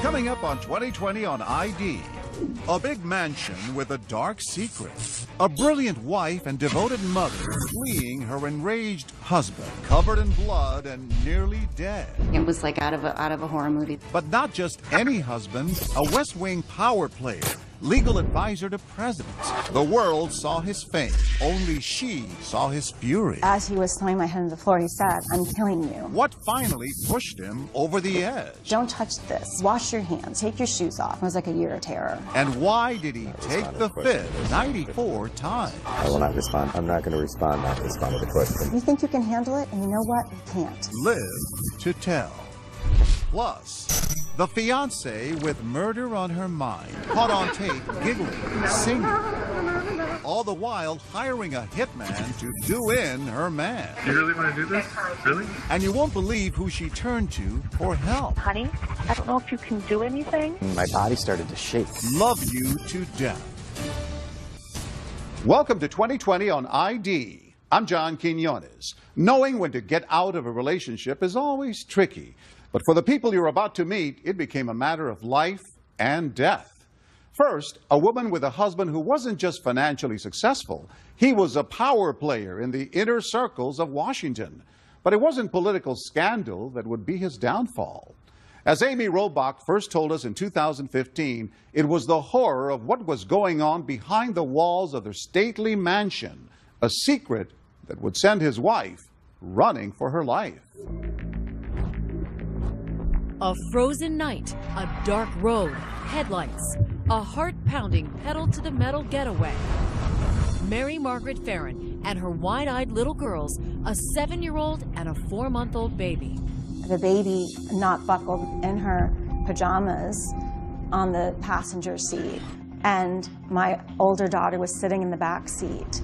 Coming up on 2020 on ID, a big mansion with a dark secret, a brilliant wife and devoted mother fleeing her enraged husband, covered in blood and nearly dead. It was like out of a horror movie. But not just any husband, a West Wing power player, legal advisor to presidents. The world saw his fame. Only she saw his fury. As he was throwing my head on the floor, he said, "I'm killing you." What finally pushed him over the edge? "Don't touch this. Wash your hands. Take your shoes off." It was like a year of terror. And why did he take the fifth 94 times? I will not respond. I'm not going to respond, not respond to the question. You think you can handle it, and you know what? You can't. Live to tell. Plus, the fiancé with murder on her mind, caught on tape giggling, singing, all the while hiring a hitman to do in her man. You really want to do this? Really? And you won't believe who she turned to for help. Honey, I don't know if you can do anything. My body started to shake. Love you to death. Welcome to 2020 on ID. I'm John Quinones. Knowing when to get out of a relationship is always tricky. But for the people you're about to meet, it became a matter of life and death. First, a woman with a husband who wasn't just financially successful. He was a power player in the inner circles of Washington. But it wasn't political scandal that would be his downfall. As Amy Robach first told us in 2015, it was the horror of what was going on behind the walls of their stately mansion, a secret that would send his wife running for her life. A frozen night, a dark road, headlights, a heart-pounding pedal-to-the-metal getaway. Mary Margaret Farron and her wide-eyed little girls, a 7-year-old and a 4-month-old baby. The baby not buckled in her pajamas on the passenger seat, and my older daughter was sitting in the back seat.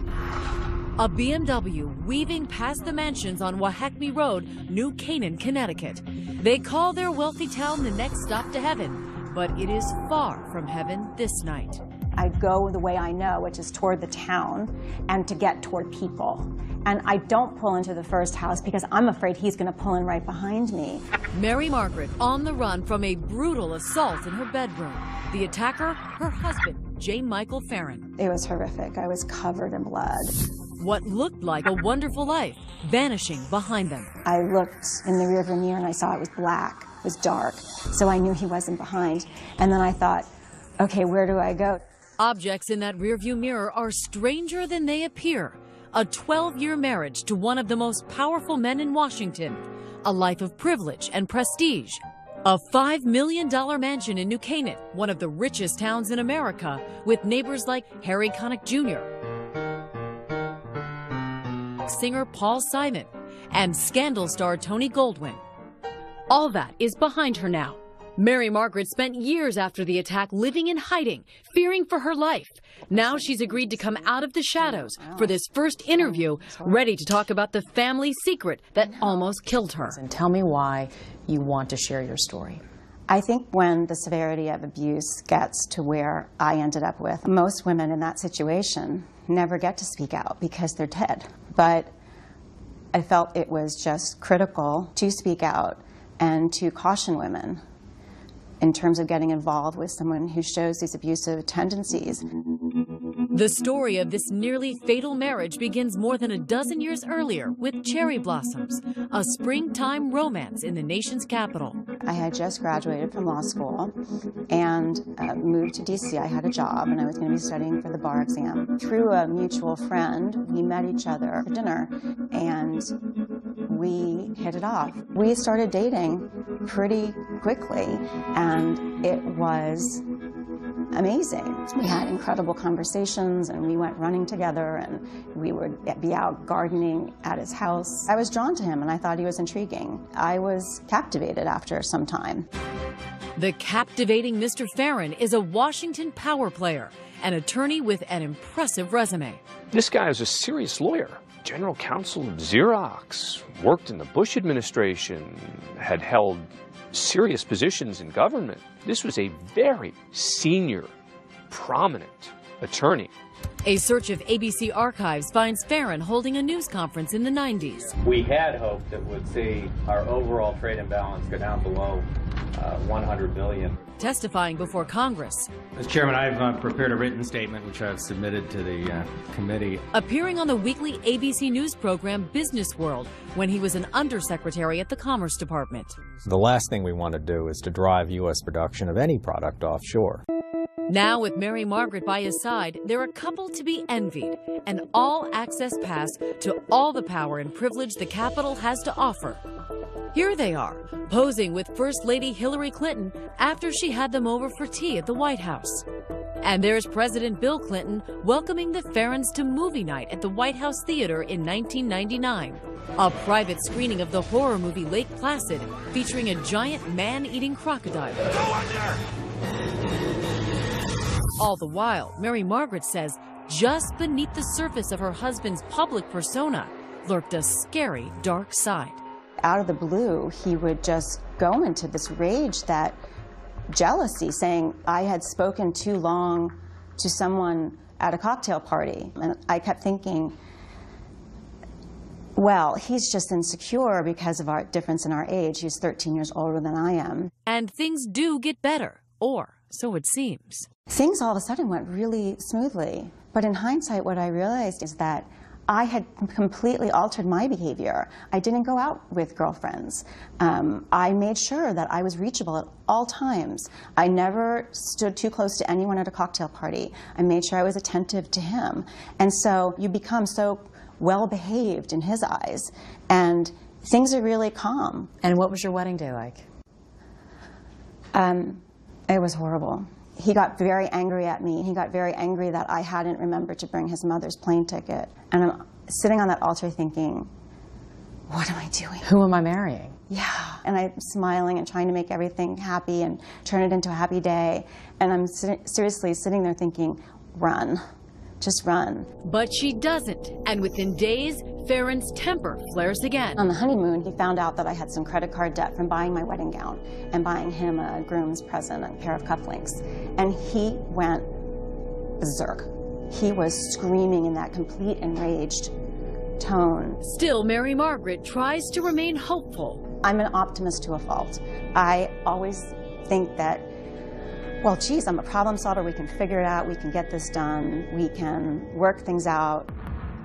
A BMW weaving past the mansions on Wahakme Road, New Canaan, Connecticut. They call their wealthy town the next stop to heaven, but it is far from heaven this night. I go the way I know, which is toward the town and to get toward people. And I don't pull into the first house because I'm afraid he's going to pull in right behind me. Mary Margaret on the run from a brutal assault in her bedroom. The attacker, her husband, J. Michael Farron. It was horrific. I was covered in blood. What looked like a wonderful life vanishing behind them. I looked in the rearview mirror and I saw it was black, it was dark, so I knew he wasn't behind. And then I thought, okay, where do I go? Objects in that rearview mirror are stranger than they appear. A 12-year marriage to one of the most powerful men in Washington. A life of privilege and prestige. A $5 million mansion in New Canaan, one of the richest towns in America, with neighbors like Harry Connick Jr., singer Paul Simon, and scandal star Tony Goldwyn. All that is behind her now. Mary Margaret spent years after the attack living in hiding, fearing for her life. Now she's agreed to come out of the shadows for this first interview, ready to talk about the family secret that almost killed her. And tell me why you want to share your story. I think when the severity of abuse gets to where I ended up with, most women in that situation never get to speak out because they're dead. But I felt it was just critical to speak out and to caution women in terms of getting involved with someone who shows these abusive tendencies. The story of this nearly fatal marriage begins more than a dozen years earlier with Cherry Blossoms, a springtime romance in the nation's capital. I had just graduated from law school and moved to D.C. I had a job and I was going to be studying for the bar exam. Through a mutual friend, we met each other for dinner and we hit it off. We started dating pretty quickly and it was amazing. We had incredible conversations and we went running together and we would be out gardening at his house. I was drawn to him and I thought he was intriguing. I was captivated after some time. The captivating Mr. Farron is a Washington power player, an attorney with an impressive resume. This guy is a serious lawyer. General counsel of Xerox, worked in the Bush administration, had held serious positions in government. This was a very senior, prominent attorney. A search of ABC archives finds Farron holding a news conference in the 90s. We had hoped it would see our overall trade imbalance go down below $100 million. Testifying before Congress. Mr. Chairman, I've prepared a written statement which I've submitted to the committee. Appearing on the weekly ABC News program Business World when he was an undersecretary at the Commerce Department. The last thing we want to do is to drive U.S. production of any product offshore. Now, with Mary Margaret by his side, they're a couple to be envied, an all-access pass to all the power and privilege the Capitol has to offer. Here they are, posing with First Lady Hillary Clinton after she had them over for tea at the White House. And there's President Bill Clinton welcoming the Farrens to movie night at the White House Theater in 1999. A private screening of the horror movie Lake Placid, featuring a giant man-eating crocodile. Go under! All the while, Mary Margaret says just beneath the surface of her husband's public persona lurked a scary dark side. Out of the blue, he would just go into this rage, that jealousy, saying I had spoken too long to someone at a cocktail party. And I kept thinking, well, he's just insecure because of our difference in our age. He's 13 years older than I am. And things do get better, or so it seems. Things all of a sudden went really smoothly. But in hindsight, what I realized is that I had completely altered my behavior. I didn't go out with girlfriends. I made sure that I was reachable at all times. I never stood too close to anyone at a cocktail party. I made sure I was attentive to him. And so you become so well-behaved in his eyes, and things are really calm. And what was your wedding day like? It was horrible. He got very angry at me. He got very angry that I hadn't remembered to bring his mother's plane ticket. And I'm sitting on that altar thinking, what am I doing? Who am I marrying? Yeah. And I'm smiling and trying to make everything happy and turn it into a happy day. And I'm seriously sitting there thinking, run. Just run. But she doesn't. And within days, Farron's temper flares again. On the honeymoon, he found out that I had some credit card debt from buying my wedding gown and buying him a groom's present, a pair of cufflinks. And he went berserk. He was screaming in that complete enraged tone. Still, Mary Margaret tries to remain hopeful. I'm an optimist to a fault. I always think that, well, geez, I'm a problem solver. We can figure it out. We can get this done. We can work things out.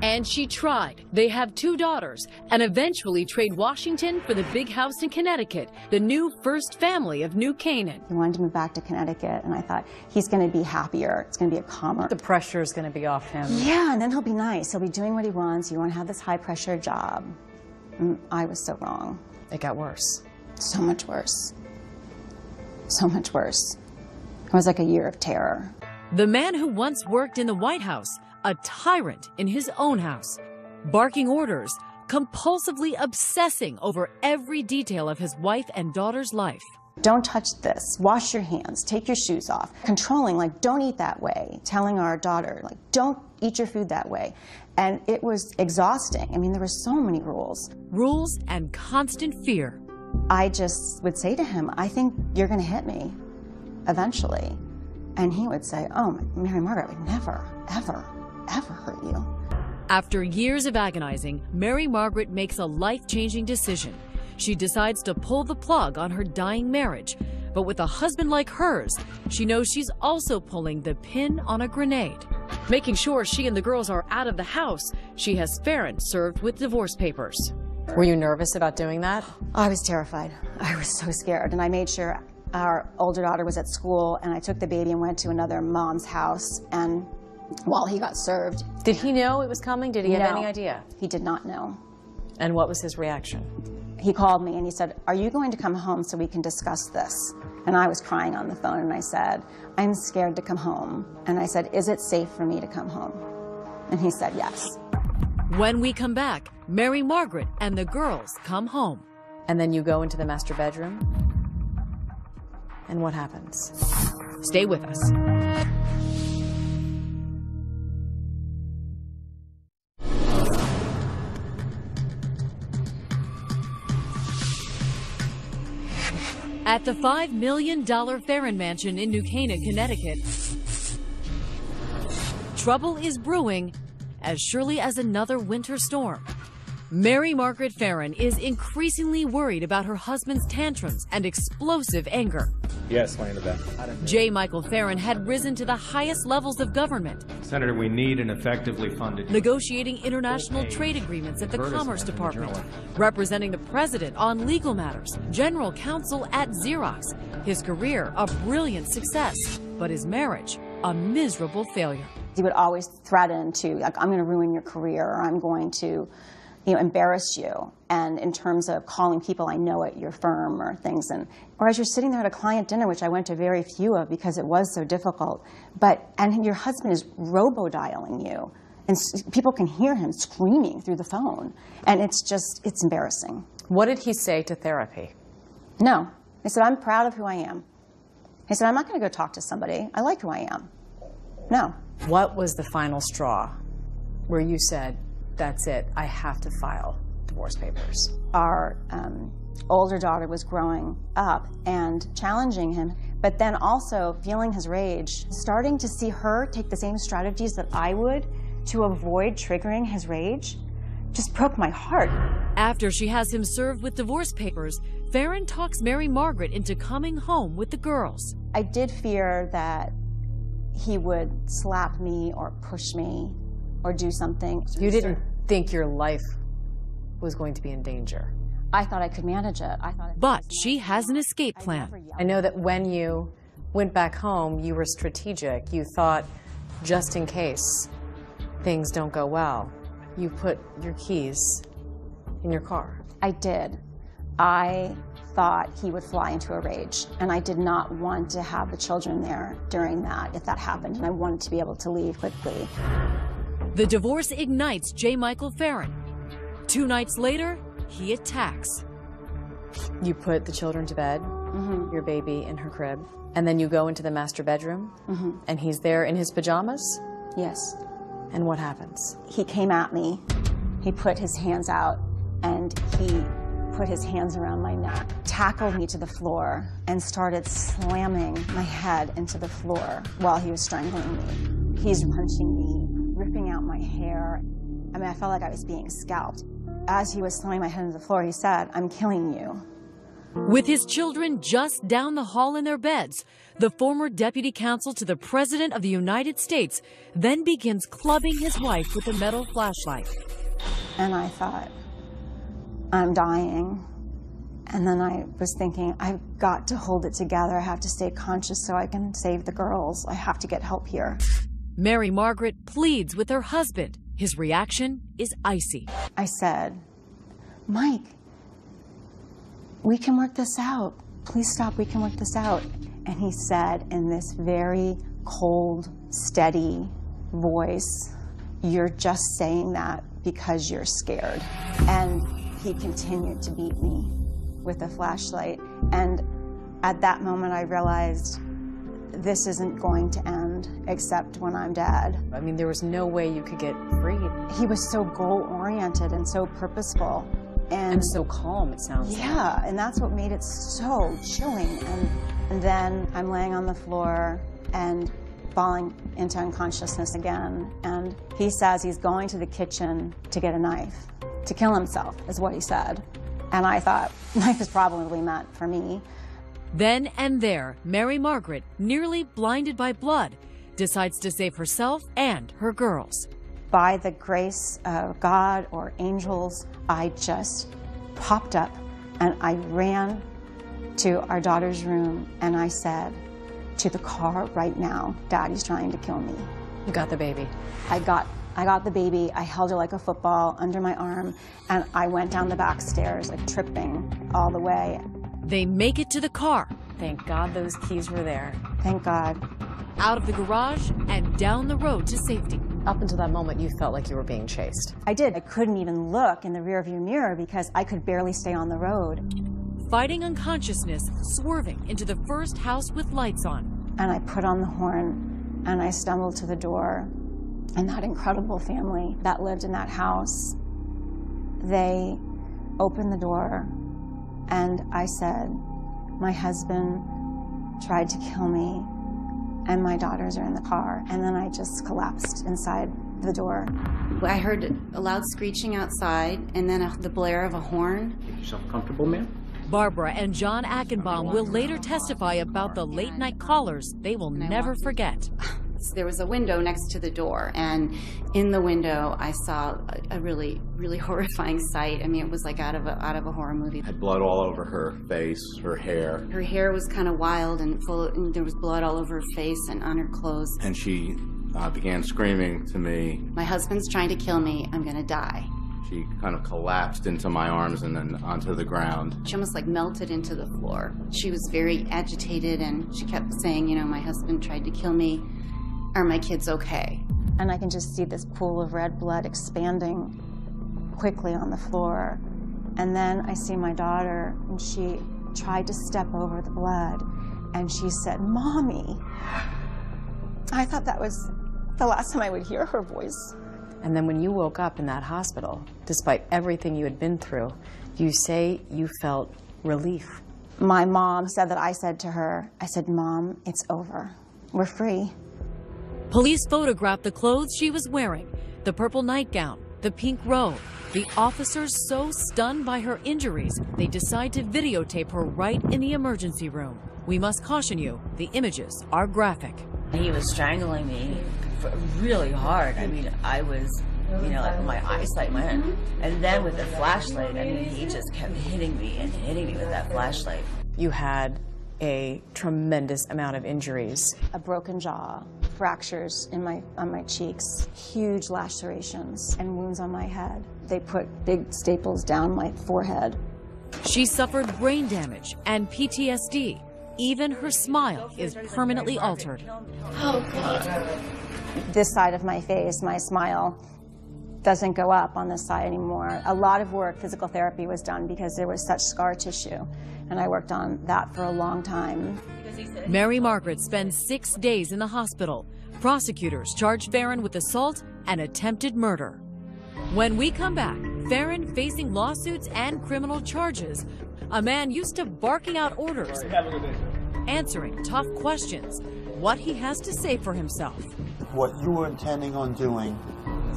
And she tried. They have 2 daughters and eventually trade Washington for the big house in Connecticut, the new first family of New Canaan. He wanted to move back to Connecticut, and I thought, he's going to be happier. It's going to be a calmer. The pressure is going to be off him. Yeah, and then he'll be nice. He'll be doing what he wants. You won't have this high-pressure job. And I was so wrong. It got worse. So much worse. So much worse. It was like a year of terror. The man who once worked in the White House, a tyrant in his own house, barking orders, compulsively obsessing over every detail of his wife and daughter's life. Don't touch this. Wash your hands. Take your shoes off. Controlling, like, don't eat that way. Telling our daughter, like, don't eat your food that way. And it was exhausting. I mean, there were so many rules. Rules and constant fear. I just would say to him, I think you're going to hit me eventually. And he would say, oh, Mary Margaret, I would never, ever, ever hurt you. After years of agonizing, Mary Margaret makes a life-changing decision. She decides to pull the plug on her dying marriage. But with a husband like hers, she knows she's also pulling the pin on a grenade. Making sure she and the girls are out of the house, she has Farron served with divorce papers. Were you nervous about doing that? I was terrified. I was so scared. And I made sure our older daughter was at school, and I took the baby and went to another mom's house, and while he got served. Did he know it was coming? Did he have any idea? He did not know. And what was his reaction? He called me and he said, are you going to come home so we can discuss this? And I was crying on the phone, and I said, I'm scared to come home. And I said, is it safe for me to come home? And he said, yes. When we come back, Mary Margaret and the girls come home. And then you go into the master bedroom? And what happens? Stay with us. At the $5 million Farron Mansion in New Canaan, Connecticut, trouble is brewing as surely as another winter storm. Mary Margaret Farron is increasingly worried about her husband's tantrums and explosive anger. Yes, laying to bed. J. Michael Farron had risen to the highest levels of government, Senator, we need an effectively funded... negotiating international trade agreements at the Commerce Department, representing the president on legal matters, general counsel at Xerox. His career a brilliant success, but his marriage a miserable failure. He would always threaten to, like, I'm going to ruin your career, or I'm going to, embarrass you. And in terms of calling people I know at your firm or things, or as you're sitting there at a client dinner, which I went to very few of because it was so difficult, and your husband is robo-dialing you, and people can hear him screaming through the phone, and it's embarrassing. What did he say to therapy? No. He said, I'm proud of who I am. He said, I'm not going to go talk to somebody. I like who I am. No. What was the final straw where you said, that's it, I have to file divorce papers? Our older daughter was growing up and challenging him, but then also feeling his rage, starting to see her take the same strategies that I would to avoid triggering his rage, just broke my heart. After she has him served with divorce papers, Farron talks Mary Margaret into coming home with the girls. I did fear that he would slap me or push me or do something. You didn't think your life was going to be in danger? I thought I could manage it. But she has an escape plan. I know that when you went back home, you were strategic. You thought, just in case things don't go well, you put your keys in your car. I did. I thought he would fly into a rage, and I did not want to have the children there during that, if that happened, and I wanted to be able to leave quickly. The divorce ignites J. Michael Farron. 2 nights later, he attacks. You put the children to bed, your baby in her crib, and then you go into the master bedroom, and he's there in his pajamas? Yes. And what happens? He came at me. He put his hands out, and he put his hands around my neck, tackled me to the floor, and started slamming my head into the floor while he was strangling me. He's punching me, ripping out my hair. I mean, I felt like I was being scalped. As he was slamming my head into the floor, he said, I'm killing you. With his children just down the hall in their beds, the former deputy counsel to the President of the United States then begins clubbing his wife with a metal flashlight. And I thought, I'm dying. And then I was thinking, I've got to hold it together. I have to stay conscious so I can save the girls. I have to get help here. Mary Margaret pleads with her husband. His reaction is icy. I said, Mike, we can work this out. Please stop, we can work this out. And he said in this very cold, steady voice, you're just saying that because you're scared. And he continued to beat me with a flashlight. And at that moment, I realized this isn't going to end except when I'm dead. I mean, there was no way you could get free. He was so goal-oriented and so purposeful. And so calm, it sounds like. Yeah, and that's what made it so chilling. And then I'm laying on the floor and falling into unconsciousness again. And he says he's going to the kitchen to get a knife, to kill himself, is what he said. And I thought, life is probably meant for me. Then and there, Mary Margaret, nearly blinded by blood, decides to save herself and her girls. By the grace of God or angels, I just popped up and I ran to our daughter's room and I said, to the car right now, Daddy's trying to kill me. You got the baby. I got the baby, I held her like a football under my arm, and I went down the back stairs, like tripping all the way. They make it to the car. Thank God those keys were there. Thank God. Out of the garage and down the road to safety. Up until that moment, you felt like you were being chased. I did. I couldn't even look in the rearview mirror because I could barely stay on the road. Fighting unconsciousness, swerving into the first house with lights on. And I put on the horn and I stumbled to the door. And that incredible family that lived in that house, they opened the door and I said, my husband tried to kill me and my daughters are in the car. And then I just collapsed inside the door. I heard a loud screeching outside and then the blare of a horn. Make yourself comfortable, ma'am. Barbara and John Achenbaum will later testify about the late-night callers they will never forget. There was a window next to the door, and in the window I saw a really, really horrifying sight. I mean, it was like out of a horror movie. Had blood all over her face, her hair. Her hair was kind of wild and full, and there was blood all over her face and on her clothes. And she began screaming to me, "My husband's trying to kill me. I'm gonna die." She kind of collapsed into my arms and then onto the ground. She almost like melted into the floor. She was very agitated, and she kept saying, you know, "My husband tried to kill me. Are my kids okay?" And I can just see this pool of red blood expanding quickly on the floor. And then I see my daughter, and she tried to step over the blood, and she said, "Mommy." I thought that was the last time I would hear her voice. And then when you woke up in that hospital, despite everything you had been through, you say you felt relief. My mom said that I said to her, I said, "Mom, it's over. We're free." Police photographed the clothes she was wearing, the purple nightgown, the pink robe. The officers so stunned by her injuries, they decide to videotape her right in the emergency room. We must caution you, the images are graphic. He was strangling me really hard. I mean, I was, you know, like my eyesight went. And then with the flashlight, I mean, he just kept hitting me and hitting me with that flashlight. You had a tremendous amount of injuries. A broken jaw, fractures on my cheeks, huge lacerations, and wounds on my head. They put big staples down my forehead. She suffered brain damage and PTSD. Even her smile is permanently altered. Oh, God. This side of my face, my smile, doesn't go up on this side anymore. A lot of work, physical therapy, was done because there was such scar tissue, and I worked on that for a long time. Mary Margaret spends 6 days in the hospital. Prosecutors charge Farron with assault and attempted murder. When we come back, Farron facing lawsuits and criminal charges. A man used to barking out orders, answering tough questions. What he has to say for himself. What you were intending on doing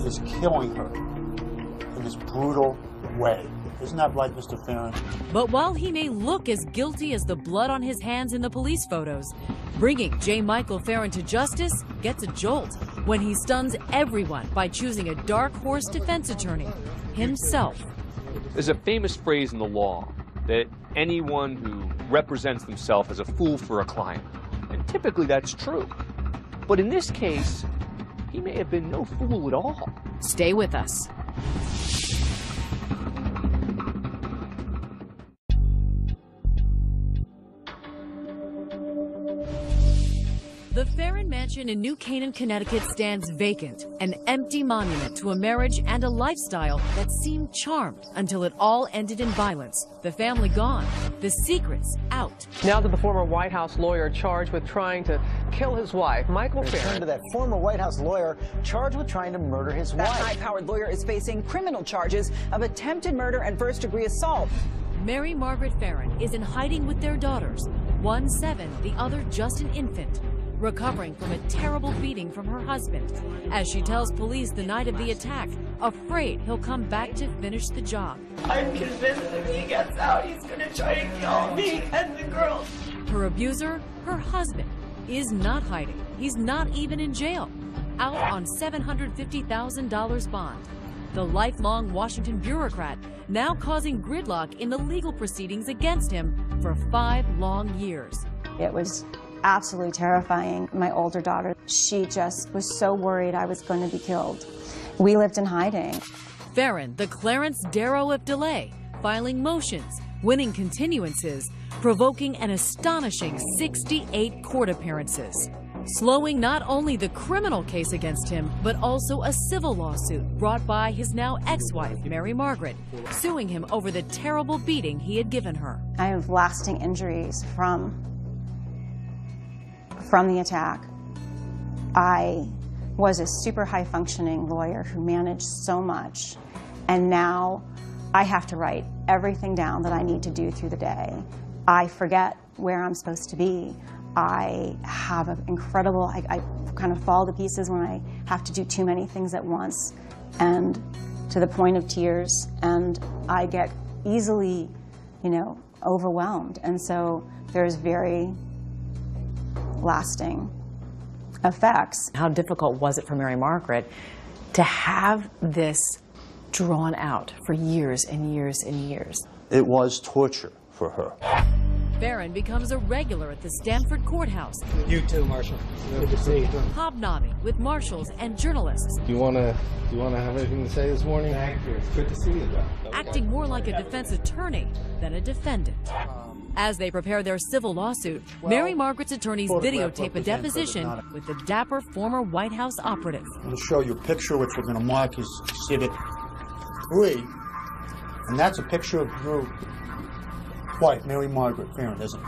is killing her in this brutal way. Isn't that right, Mr. Farron? But while he may look as guilty as the blood on his hands in the police photos, bringing J. Michael Farron to justice gets a jolt when he stuns everyone by choosing a dark horse defense attorney, himself. There's a famous phrase in the law that anyone who represents themselves as a fool for a client. And typically that's true. But in this case, he may have been no fool at all. Stay with us. The Farron Mansion in New Canaan, Connecticut stands vacant, an empty monument to a marriage and a lifestyle that seemed charmed until it all ended in violence. The family gone, the secrets out. Now to the former White House lawyer charged with trying to kill his wife, Michael Farron. Return to that former White House lawyer charged with trying to murder his wife. That high-powered lawyer is facing criminal charges of attempted murder and first-degree assault. Mary Margaret Farron is in hiding with their daughters, one 7, the other just an infant, recovering from a terrible beating from her husband, as she tells police the night of the attack, afraid he'll come back to finish the job. I'm convinced if he gets out, he's gonna try to kill me and the girls. Her abuser, her husband, is not hiding. He's not even in jail, out on $750,000 bond. The lifelong Washington bureaucrat now causing gridlock in the legal proceedings against him for 5 long years. It was absolutely terrifying. My older daughter, she just was so worried I was going to be killed. We lived in hiding. Farron, the Clarence Darrow of delay, filing motions, winning continuances, provoking an astonishing 68 court appearances, slowing not only the criminal case against him, but also a civil lawsuit brought by his now ex-wife, Mary Margaret, suing him over the terrible beating he had given her. I have lasting injuries from the attack. I was a super high-functioning lawyer who managed so much, and now I have to write everything down that I need to do through the day. I forget where I'm supposed to be. I have an incredible, I kind of fall to pieces when I have to do too many things at once, and to the point of tears, and I get easily, you know, overwhelmed. And so there's very lasting effects. How difficult was it for Mary Margaret to have this drawn out for years and years and years? It was torture for her. Farron becomes a regular at the Stamford courthouse. You too, Marshal. Good to see you. Hobnobbing with marshals and journalists. Do you want to have anything to say this morning? Thank you. It's good to see you, John. Acting more like a defense attorney than a defendant. As they prepare their civil lawsuit, Mary Margaret's attorneys videotape a deposition with the dapper former White House operative. I'm going to show you a picture which we're going to mark as Exhibit 3, and that's a picture of your wife, Mary Margaret Farron, isn't it?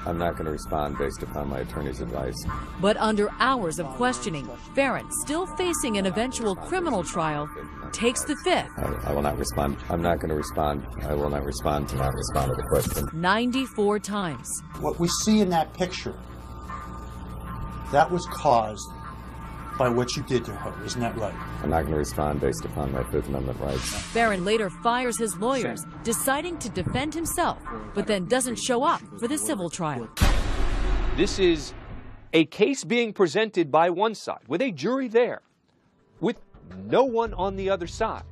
I'm not going to respond based upon my attorney's advice. But under hours of questioning, Farron, still facing an eventual criminal trial, takes the fifth. I will not respond. I'm not going to respond. I will not respond to not respond to the question. 94 times. What we see in that picture, that was caused by what you did to her, isn't that right? I'm not going to respond based upon my Fifth Amendment rights. Farron later fires his lawyers, deciding to defend himself, but then doesn't show up for the civil trial. This is a case being presented by one side, with a jury there, with no one on the other side.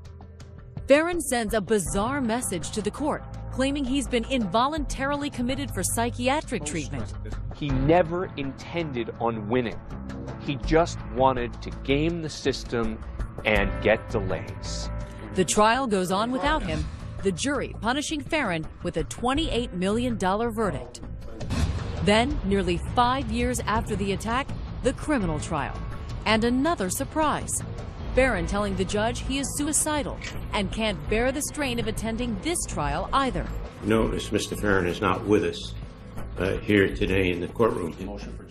Farron sends a bizarre message to the court, claiming he's been involuntarily committed for psychiatric treatment. He never intended on winning. He just wanted to game the system and get delays. The trial goes on without him, the jury punishing Farron with a $28 million verdict. Then, nearly 5 years after the attack, the criminal trial. And another surprise. Farron telling the judge he is suicidal and can't bear the strain of attending this trial either. Notice Mr. Farron is not with us here today in the courtroom.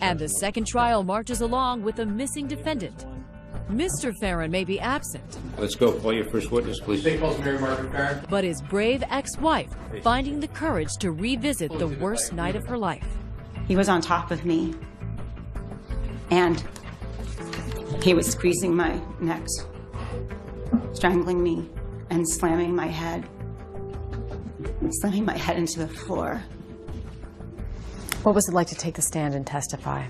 And the second trial marches along with a missing defendant. Mr. Farron may be absent. Let's go. Call your first witness, please. Mary Margaret Farron. But his brave ex-wife finding the courage to revisit the worst night of her life. He was on top of me, and he was squeezing my neck, strangling me, and slamming my head into the floor. What was it like to take the stand and testify?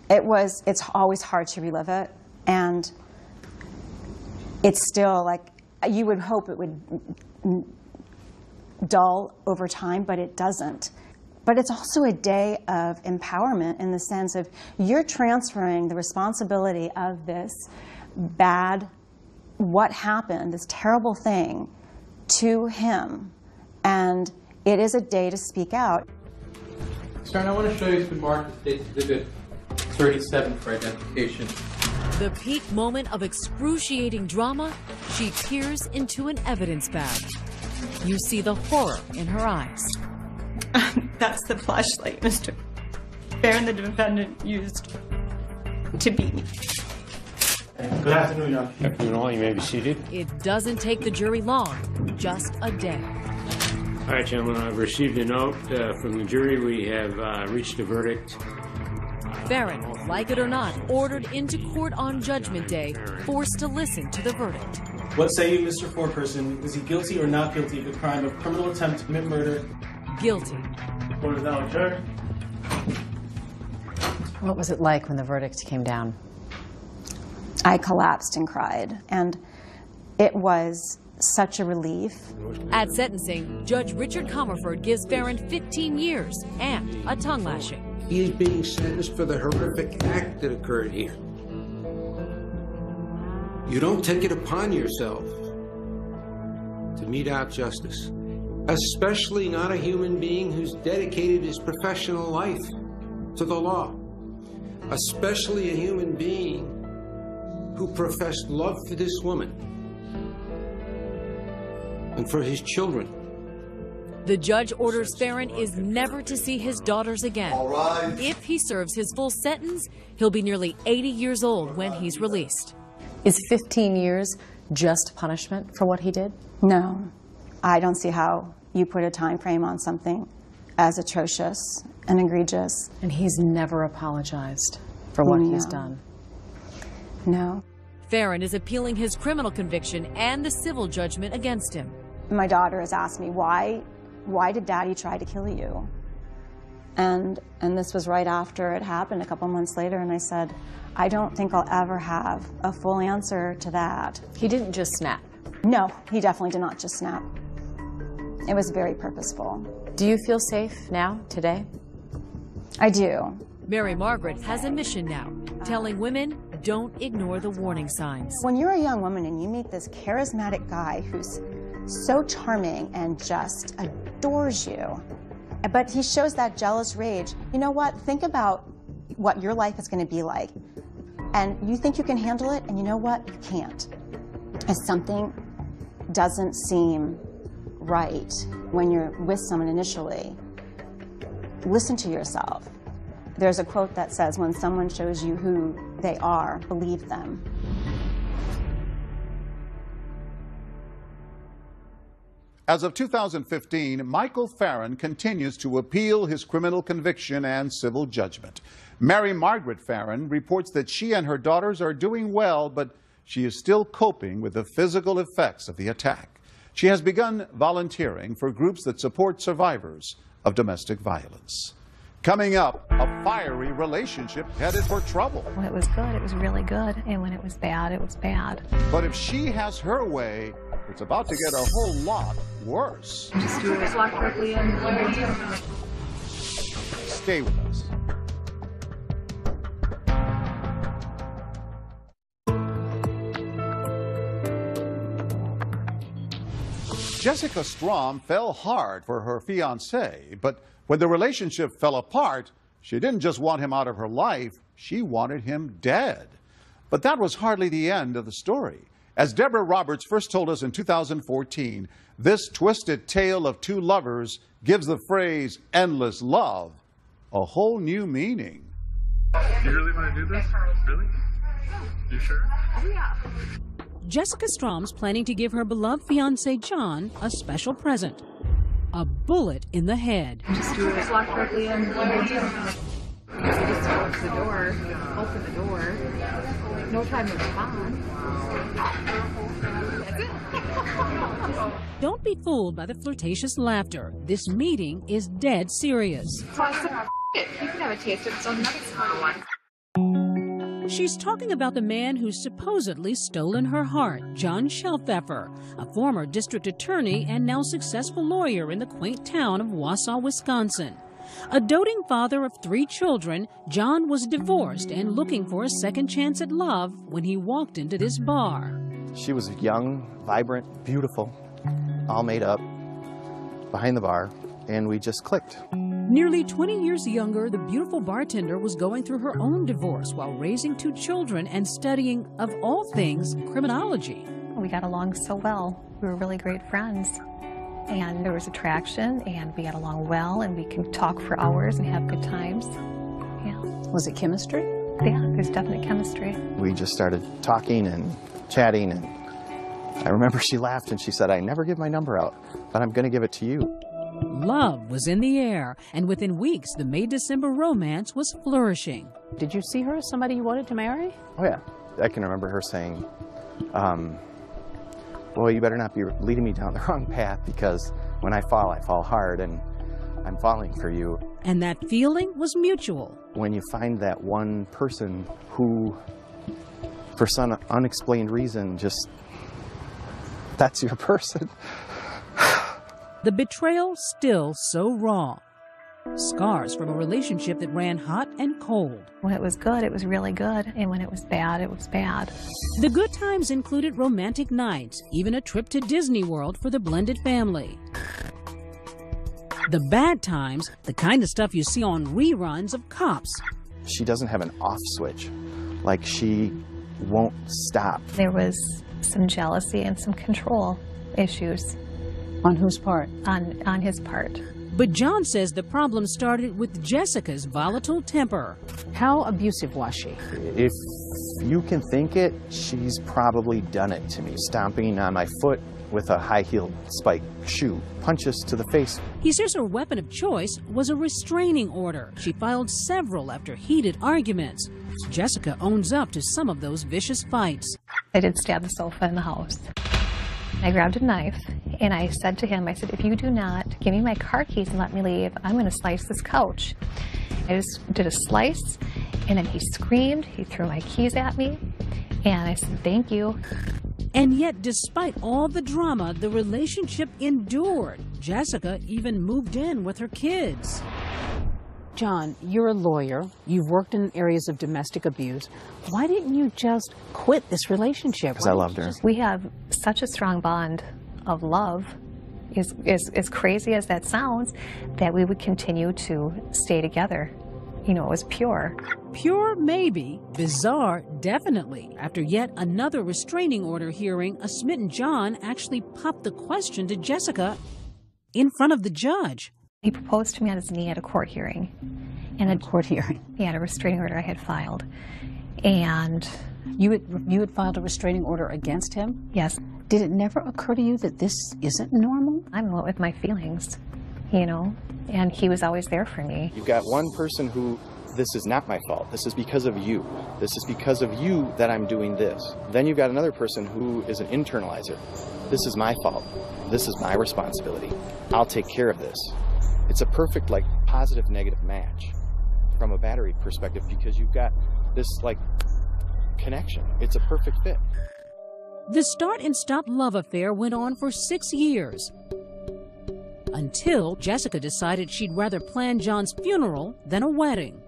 It's always hard to relive it, and it's still like, you would hope it would dull over time, but it doesn't. But it's also a day of empowerment in the sense of you're transferring the responsibility of this bad, what happened, this terrible thing, to him. And it is a day to speak out. Sharon, I want to show you some markers dated Exhibit 37 for identification. The peak moment of excruciating drama, she peers into an evidence bag. You see the horror in her eyes. That's the flashlight Mr. Farron, the defendant, used to beat me. Good afternoon, Your Honor. Good afternoon, all. You may be seated. It doesn't take the jury long, just a day. All right, gentlemen, I've received a note from the jury. We have reached a verdict. Farron, like it or not, ordered into court on Judgment Day, forced to listen to the verdict. What say you, Mr. Foreperson? Is he guilty or not guilty of the crime of criminal attempt to commit murder? Guilty. The court is now adjourned. What was it like when the verdict came down? I collapsed and cried, and it was such a relief. At sentencing, Judge Richard Comerford gives Farron 15 years and a tongue lashing. He is being sentenced for the horrific act that occurred here. You don't take it upon yourself to mete out justice, especially not a human being who's dedicated his professional life to the law, especially a human being who professed love for this woman and for his children. The judge orders Farron is never to see his daughters again. All right. If he serves his full sentence, he'll be nearly 80 years old when he's released. Is 15 years just punishment for what he did? No. I don't see how you put a time frame on something as atrocious and egregious. And he's never apologized for what he's done. No. Farron is appealing his criminal conviction and the civil judgment against him. My daughter has asked me, why did Daddy try to kill you? And this was right after it happened, a couple months later, and I said, I don't think I'll ever have a full answer to that. He didn't just snap. No, he definitely did not just snap. It was very purposeful. Do you feel safe now, today? I do. Mary Margaret has a mission now, telling women don't ignore the warning signs. When you're a young woman and you meet this charismatic guy who's so charming and just adores you, but he shows that jealous rage, you know what? Think about what your life is going to be like. And you think you can handle it, and you know what? You can't. If something doesn't seem right when you're with someone initially, listen to yourself. There's a quote that says, when someone shows you who they are, believe them. As of 2015, Michael Farron continues to appeal his criminal conviction and civil judgment. Mary Margaret Farron reports that she and her daughters are doing well, but she is still coping with the physical effects of the attack. She has begun volunteering for groups that support survivors of domestic violence. Coming up, a fiery relationship headed for trouble. When it was good, it was really good. And when it was bad, it was bad. But if she has her way, it's about to get a whole lot worse. Just do it. Walk quickly in. Stay with us. Jessica Strom fell hard for her fiancé, but when the relationship fell apart, she didn't just want him out of her life, she wanted him dead. But that was hardly the end of the story. As Deborah Roberts first told us in 2014, this twisted tale of two lovers gives the phrase endless love a whole new meaning. You really want to do this? Really? You sure? Yeah. Jessica Strom's planning to give her beloved fiancé John a special present. A bullet in the head. Just do it. Just walk quickly in. Just close the door. Open the door. No time to respond. That's it. Don't be fooled by the flirtatious laughter. This meeting is dead serious. You can have a taste of some nuts for one. She's talking about the man who's supposedly stolen her heart, John Shelfeffer, a former district attorney and now successful lawyer in the quaint town of Wausau, Wisconsin. A doting father of 3 children, John was divorced and looking for a second chance at love when he walked into this bar. She was young, vibrant, beautiful, all made up, behind the bar, and we just clicked. Nearly 20 years younger, the beautiful bartender was going through her own divorce while raising 2 children and studying, of all things, criminology. We got along so well. We were really great friends. And there was attraction, and we got along well, and we can talk for hours and have good times. Yeah. Was it chemistry? Yeah, there's definite chemistry. We just started talking and chatting, and I remember she laughed and she said, I never give my number out, but I'm going to give it to you. Love was in the air, and within weeks, the May-December romance was flourishing. Did you see her as somebody you wanted to marry? Oh, yeah. I can remember her saying, boy, you better not be leading me down the wrong path, because when I fall hard, and I'm falling for you. And that feeling was mutual. When you find that one person who, for some unexplained reason, just, that's your person. The betrayal still so raw. Scars from a relationship that ran hot and cold. When it was good, it was really good. And when it was bad, it was bad. The good times included romantic nights, even a trip to Disney World for the blended family. The bad times, the kind of stuff you see on reruns of Cops. She doesn't have an off switch. Like, she won't stop. There was some jealousy and some control issues. On whose part? On his part. But John says the problem started with Jessica's volatile temper. How abusive was she? If you can think it, she's probably done it to me. Stomping on my foot with a high-heeled spiked shoe, punches to the face. He says her weapon of choice was a restraining order. She filed several after heated arguments. Jessica owns up to some of those vicious fights. I did stab the sofa in the house. I grabbed a knife and I said to him, I said, if you do not give me my car keys and let me leave, I'm going to slice this couch. I just did a slice and then he screamed, he threw my keys at me, and I said, thank you. And yet, despite all the drama, the relationship endured. Jessica even moved in with her kids. John, you're a lawyer. You've worked in areas of domestic abuse. Why didn't you just quit this relationship? Because I loved her. We have such a strong bond of love, as crazy as that sounds, that we would continue to stay together. You know, it was pure. Pure, maybe. Bizarre, definitely. After yet another restraining order hearing, a smitten John actually popped the question to Jessica in front of the judge. He proposed to me on his knee at a court hearing. And a court hearing? He had a restraining order I had filed. And you had filed a restraining order against him? Yes. Did it never occur to you that this isn't normal? I'm what with my feelings, you know, and he was always there for me. You've got one person who, this is not my fault. This is because of you. This is because of you that I'm doing this. Then you've got another person who is an internalizer. This is my fault. This is my responsibility. I'll take care of this. It's a perfect, like, positive negative match from a battery perspective, because you've got this, like, connection. It's a perfect fit. The start and stop love affair went on for 6 years, until Jessica decided she'd rather plan John's funeral than a wedding.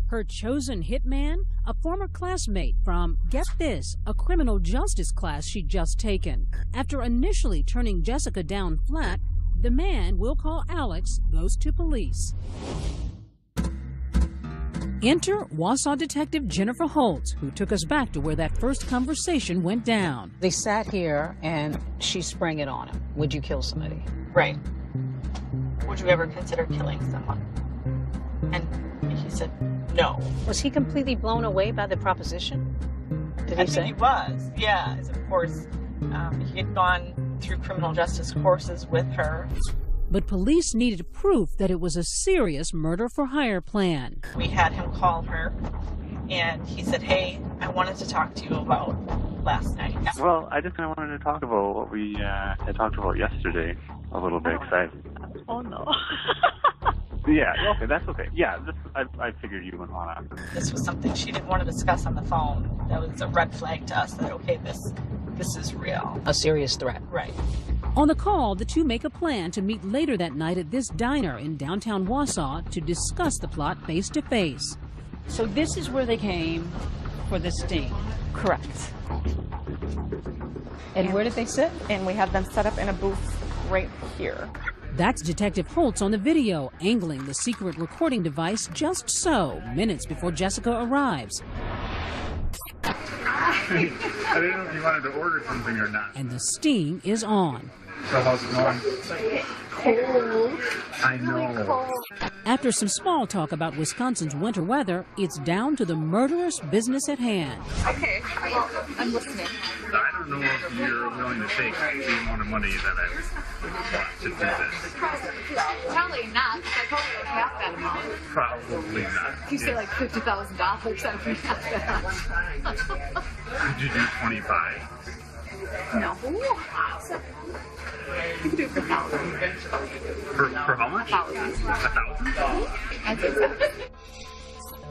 Her chosen hitman, a former classmate from, get this, a criminal justice class she'd just taken. After initially turning Jessica down flat, the man we'll call Alex goes to police. Enter Wausau detective Jennifer Holtz, who took us back to where that first conversation went down. They sat here and she sprang it on him. Would you kill somebody? Right. Would you ever consider killing someone? And he said no. Was he completely blown away by the proposition? Did he say? I think he was, yeah. As of course, he had gone through criminal justice courses with her. But police needed proof that it was a serious murder-for-hire plan. We had him call her, and he said, hey, I wanted to talk to you about last night. Well, I just kind of wanted to talk about what we had talked about yesterday a little bit, because Oh, no. Yeah, okay, that's okay. Yeah, I figured you wouldn't want to. This was something she didn't want to discuss on the phone. That was a red flag to us that, okay, this is real. A serious threat. Right. On the call, the two make a plan to meet later that night at this diner in downtown Wausau to discuss the plot face-to-face. So this is where they came for the sting? Correct. And where did they sit? And we have them set up in a booth right here. That's Detective Holtz on the video, angling the secret recording device just so, minutes before Jessica arrives. I didn't know if you wanted to order something or not. And the sting is on. So how's it going? Cold. I know. After some small talk about Wisconsin's winter weather, it's down to the murderous business at hand. Okay, well, I'm listening. I don't know if you're willing to take the amount of money that I want to do this. Probably not, because I told you half that amount. Probably not. If you say like $50,000, that would be half that. Could you do 25? No. You can do it for 1,000. For how much? 1,000? I think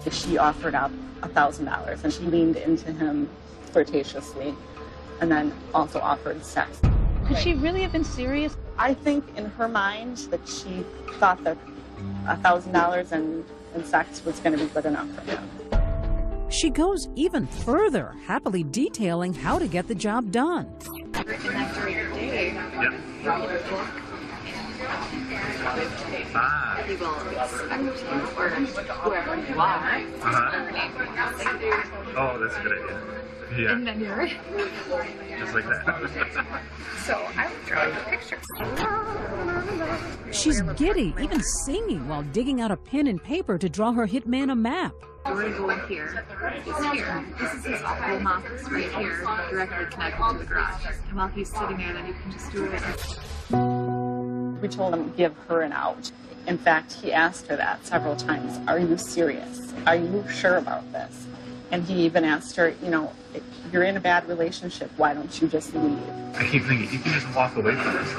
so. She offered up $1,000, and she leaned into him flirtatiously, and then also offered sex. Could she really have been serious? I think in her mind that she thought that $1,000 and sex was going to be good enough for him. She goes even further, happily detailing how to get the job done. And after your day, he will Ah. expect you, or whoever Uh-huh. Oh, that's a good idea. Yeah. And then you're Just like that. so I would draw you pictures. She's giddy, even singing while digging out a pen and paper to draw her hitman a map. Dory Gold here is here. This is his home office right here, directly connected to the garage. And while he's sitting there, then you can just do it. We told him give her an out. In fact, he asked her that several times. Are you serious? Are you sure about this? And he even asked her, you know, if you're in a bad relationship, why don't you just leave? I keep thinking, you can just walk away from this.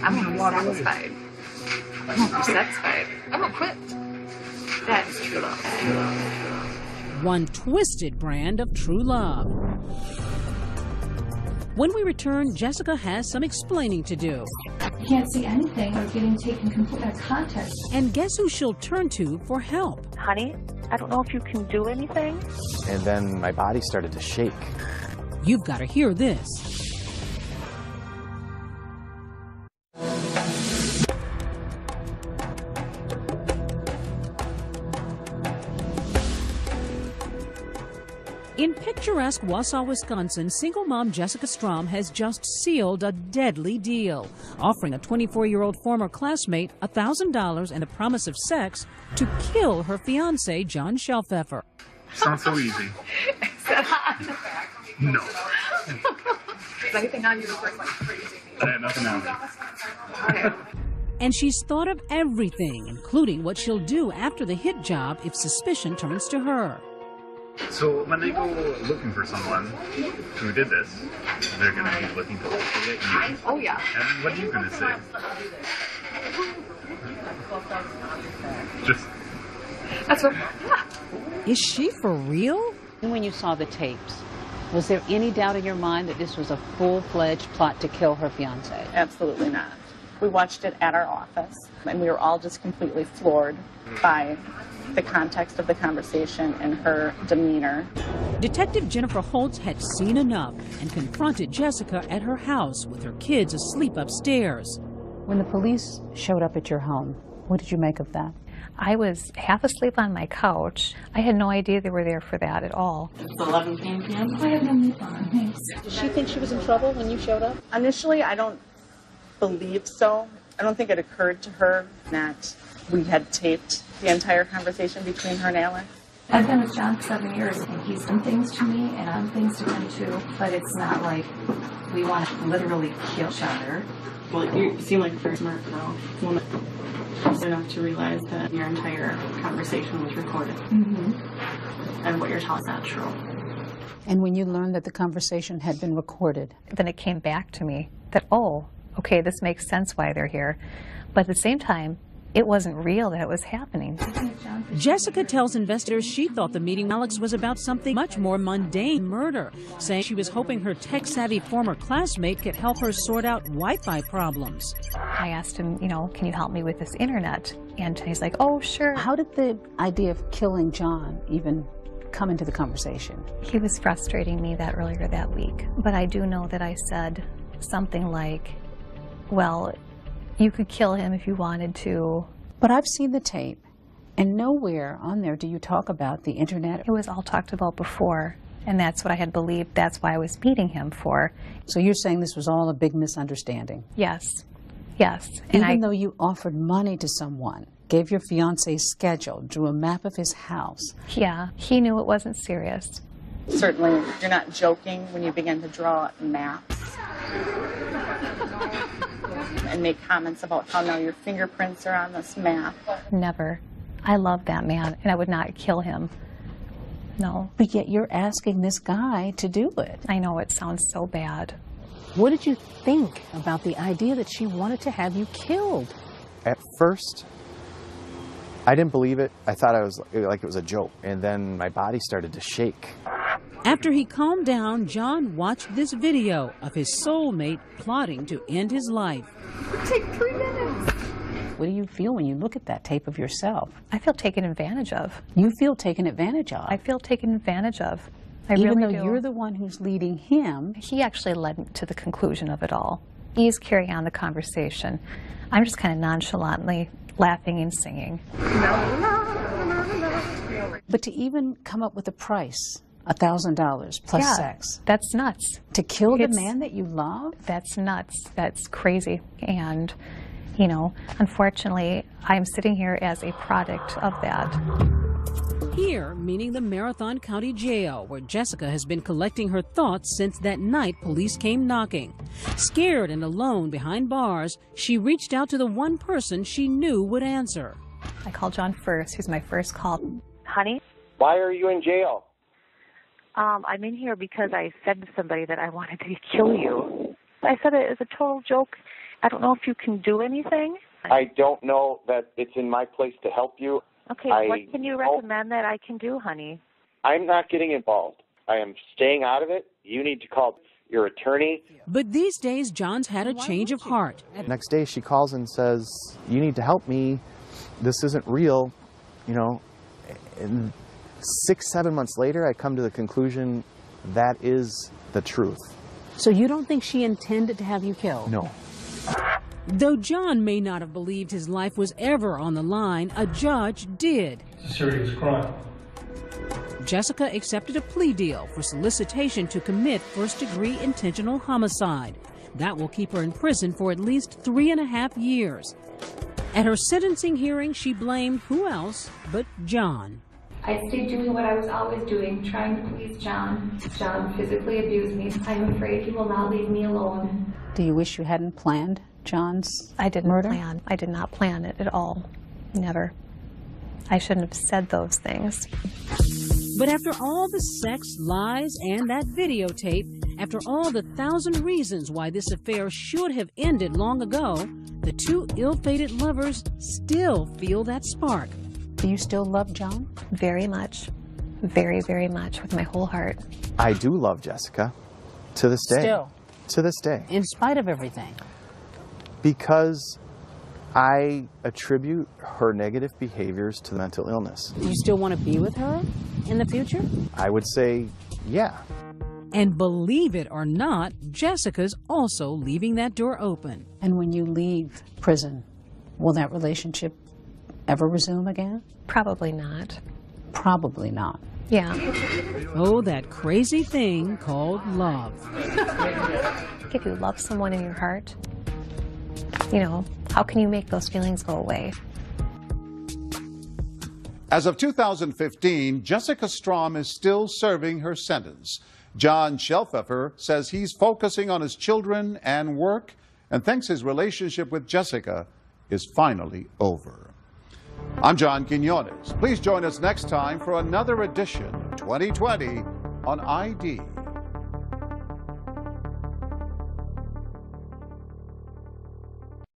I'm gonna walk satisfied. I'm gonna be satisfied. I'm gonna quit. That is true love. One twisted brand of true love. When we return, Jessica has some explaining to do. I can't see anything. I was getting taken completely out of context. And guess who she'll turn to for help? Honey, I don't know if you can do anything. And then my body started to shake. You've got to hear this. In picturesque Wausau, Wisconsin, single mom Jessica Strom has just sealed a deadly deal, offering a 24-year-old former classmate $1,000 and a promise of sex to kill her fiancé, John Shelfeffer. Sounds so easy. No. Is anything on you before it's like crazy? I had nothing on me. And she's thought of everything, including what she'll do after the hit job if suspicion turns to her. So when they go looking for someone who did this, they're going to be looking to locate you. Oh, yeah. And what are you going to say? Just... That's what... Yeah. Is she for real? When you saw the tapes, was there any doubt in your mind that this was a full-fledged plot to kill her fiancé? Absolutely not. We watched it at our office, and we were all just completely floored by the context of the conversation and her demeanor. Detective Jennifer Holtz had seen enough and confronted Jessica at her house with her kids asleep upstairs. When the police showed up at your home, what did you make of that? I was half asleep on my couch. I had no idea they were there for that at all. It's 11 p.m. I have no need for her. Thanks. Did she think she was in trouble when you showed up? Initially, I don't believe so. I don't think it occurred to her that we had taped the entire conversation between her and Alex. I've been with John for 7 years, and he's done things to me, and I've done things to him too. But it's not like we want to literally kill each other. Well, you seem like a very smart girl. Woman enough to realize that your entire conversation was recorded. Mm-hmm. And what you're telling is not true. And when you learned that the conversation had been recorded? Then it came back to me that, oh, okay, this makes sense why they're here. But at the same time, it wasn't real that it was happening. Jessica tells investigators she thought the meeting with Alex was about something much more mundane, murder, saying she was hoping her tech-savvy former classmate could help her sort out Wi-Fi problems. I asked him, you know, can you help me with this internet? And he's like, oh, sure. How did the idea of killing John even come into the conversation? He was frustrating me that earlier that week. But I do know that I said something like, well, you could kill him if you wanted to. But I've seen the tape, and nowhere on there do you talk about the internet. It was all talked about before, and that's what I had believed. That's why I was meeting him for. So you're saying this was all a big misunderstanding? Yes. Yes. And even though you offered money to someone, gave your fiancé's schedule, drew a map of his house. Yeah, he knew it wasn't serious. Certainly, you're not joking when you begin to draw maps and make comments about how now your fingerprints are on this map. Never. I love that man, and I would not kill him. No. But yet you're asking this guy to do it. I know, it sounds so bad. What did you think about the idea that she wanted to have you killed? At first, I didn't believe it. I thought it was a joke. And then my body started to shake. After he calmed down, John watched this video of his soulmate plotting to end his life. Take 3 minutes. What do you feel when you look at that tape of yourself? I feel taken advantage of. You feel taken advantage of? I feel taken advantage of. I Even really though do. you're the one who's leading him. He actually led to the conclusion of it all. He's carrying on the conversation. I'm just kind of nonchalantly laughing and singing. No, no, no, no. But to even come up with a price, $1,000 plus Yeah, sex. That's nuts. To kill the It's- man that you love? That's nuts. That's crazy. And, you know, unfortunately, I'm sitting here as a product of that. Here, meaning the Marathon County Jail, where Jessica has been collecting her thoughts since that night police came knocking. Scared and alone behind bars, she reached out to the one person she knew would answer. I called John first. He's my first call. Honey, Why are you in jail? I'm in here because I said to somebody that I wanted to kill you. I said it as a total joke. I don't know if you can do anything. I don't know that it's in my place to help you. Okay, what can you recommend that I can do, honey? I'm not getting involved. I am staying out of it. You need to call your attorney. But these days, John's had a change of heart. Next day she calls and says, you need to help me. This isn't real. You know, and 6-7 months later, I come to the conclusion that is the truth. So you don't think she intended to have you killed? No. Though John may not have believed his life was ever on the line, a judge did. It's a serious crime. Jessica accepted a plea deal for solicitation to commit first-degree intentional homicide. That will keep her in prison for at least 3.5 years. At her sentencing hearing, she blamed who else but John. I stayed doing what I was always doing, trying to please John. John physically abused me. I'm afraid he will not leave me alone. Do you wish you hadn't planned John's I didn't murder? plan. I did not plan it at all. Never. I shouldn't have said those things. But after all the sex, lies, and that videotape, after all the 1,000 reasons why this affair should have ended long ago, the two ill-fated lovers still feel that spark. Do you still love John? Very much. Very, very much, with my whole heart. I do love Jessica to this day. Still? To this day. In spite of everything? Because I attribute her negative behaviors to mental illness. Do you still want to be with her in the future? I would say, yeah. And believe it or not, Jessica's also leaving that door open. And when you leave prison, will that relationship ever resume again? Probably not. Probably not. Yeah. Oh, that crazy thing called love. If you love someone in your heart, you know, how can you make those feelings go away? As of 2015, Jessica Strom is still serving her sentence. John Shelfeffer says he's focusing on his children and work and thinks his relationship with Jessica is finally over. I'm John Quinones. Please join us next time for another edition of 2020 on ID.